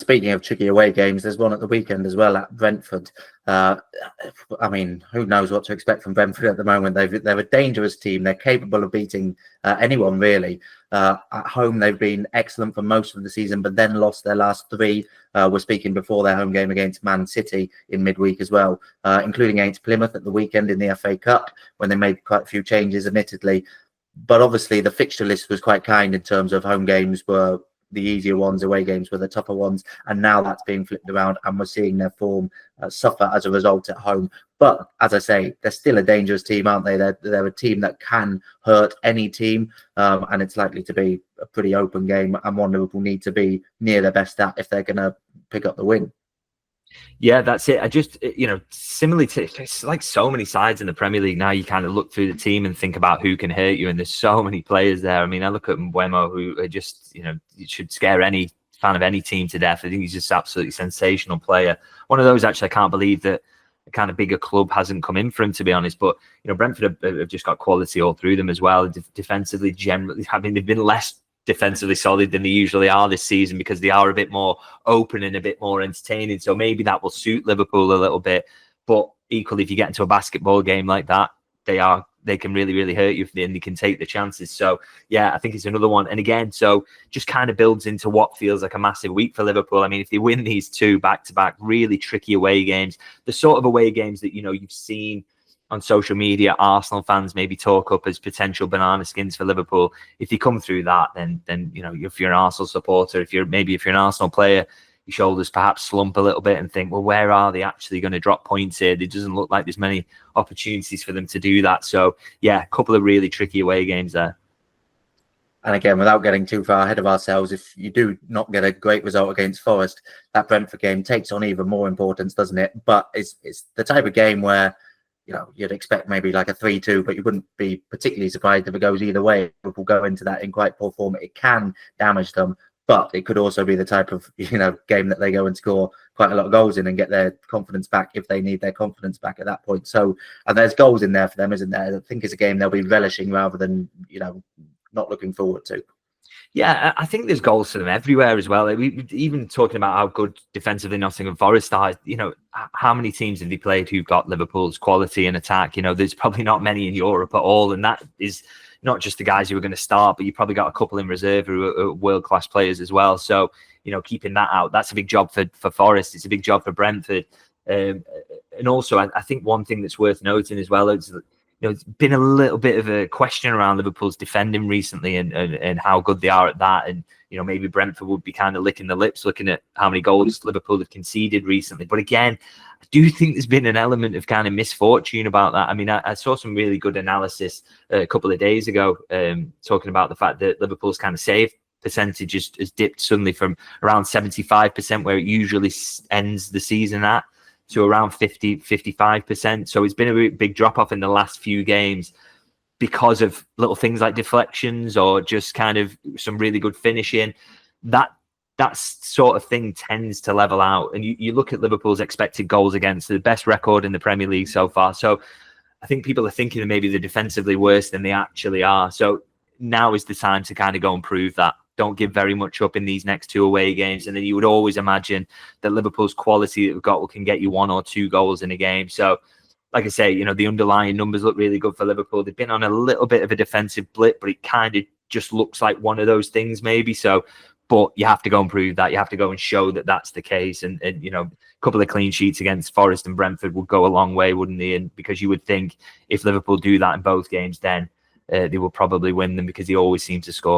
speaking of tricky away games, there's one at the weekend as well at Brentford. I mean, who knows what to expect from Brentford at the moment? They're a dangerous team. They're capable of beating anyone, really. At home, they've been excellent for most of the season, but then lost their last three. We're speaking before their home game against Man City in midweek as well, including against Plymouth at the weekend in the FA Cup, when they made quite a few changes, admittedly. But obviously, the fixture list was quite kind in terms of home games were the easier ones, away games were the tougher ones, and now that's being flipped around, and we're seeing their form suffer as a result at home. But as I say, they're still a dangerous team, aren't they? They're a team that can hurt any team, and it's likely to be a pretty open game, and one Liverpool need to be near their best at if they're going to pick up the win. Yeah, that's it. I just, similarly to, it's like so many sides in the Premier League now, you kind of look through the team and think about who can hurt you. And there's so many players there. I mean, I look at Mbuemo, who are just, it should scare any fan of any team to death. I think he's just absolutely sensational player. One of those, actually, I can't believe that a kind of bigger club hasn't come in for him, to be honest. But, Brentford have just got quality all through them as well. Defensively, generally, they've been less defensively solid than they usually are this season because they are a bit more open and a bit more entertaining. So maybe that will suit Liverpool a little bit. But equally, if you get into a basketball game like that, they can really, really hurt you and they can take the chances. So yeah, I think it's another one. And again, so just kind of builds into what feels like a massive week for Liverpool. I mean, if they win these two back-to-back really tricky away games, the sort of away games that, you've seen on social media, Arsenal fans maybe talk up as potential banana skins for Liverpool. If you come through that, then if you're an Arsenal supporter, if you're an Arsenal player, your shoulders perhaps slump a little bit and think, well, where are they actually going to drop points here? It doesn't look like there's many opportunities for them to do that. So yeah, a couple of really tricky away games there. And again, without getting too far ahead of ourselves, if you do not get a great result against Forest, that Brentford game takes on even more importance, doesn't it? But it's the type of game where you'd expect maybe like a 3-2, but you wouldn't be particularly surprised if it goes either way. Liverpool go into that in quite poor form. It can damage them, but it could also be the type of game that they go and score quite a lot of goals in and get their confidence back if they need their confidence back at that point. So, and there's goals in there for them, isn't there? I think it's a game they'll be relishing rather than not looking forward to. Yeah, I think there's goals for them everywhere as well. We even talking about how good defensively Nottingham Forest are. How many teams have they played who've got Liverpool's quality in attack? There's probably not many in Europe at all, and that is not just the guys who are going to start, but you've probably got a couple in reserve who are world-class players as well. So, keeping that out, that's a big job for Forest. It's a big job for Brentford, and also I think one thing that's worth noting as well is that it's been a little bit of a question around Liverpool's defending recently and how good they are at that. And, maybe Brentford would be kind of licking the lips looking at how many goals Liverpool have conceded recently. But again, I do think there's been an element of kind of misfortune about that. I mean, I saw some really good analysis a couple of days ago talking about the fact that Liverpool's kind of save percentage has dipped suddenly from around 75%, where it usually ends the season at, to around 55%. So it's been a big drop off in the last few games because of little things like deflections or just kind of some really good finishing. That sort of thing tends to level out. And you look at Liverpool's expected goals against, the best record in the Premier League so far. So I think people are thinking that maybe they're defensively worse than they actually are. So now is the time to kind of go and prove that. Don't give very much up in these next two away games. And then you would always imagine that Liverpool's quality that we've got can get you 1 or 2 goals in a game. So, like I say, the underlying numbers look really good for Liverpool. They've been on a little bit of a defensive blip, but it kind of just looks like one of those things maybe. So, but you have to go and prove that. You have to go and show that that's the case. And a couple of clean sheets against Forest and Brentford would go a long way, wouldn't they? And because you would think if Liverpool do that in both games, then they will probably win them because they always seem to score.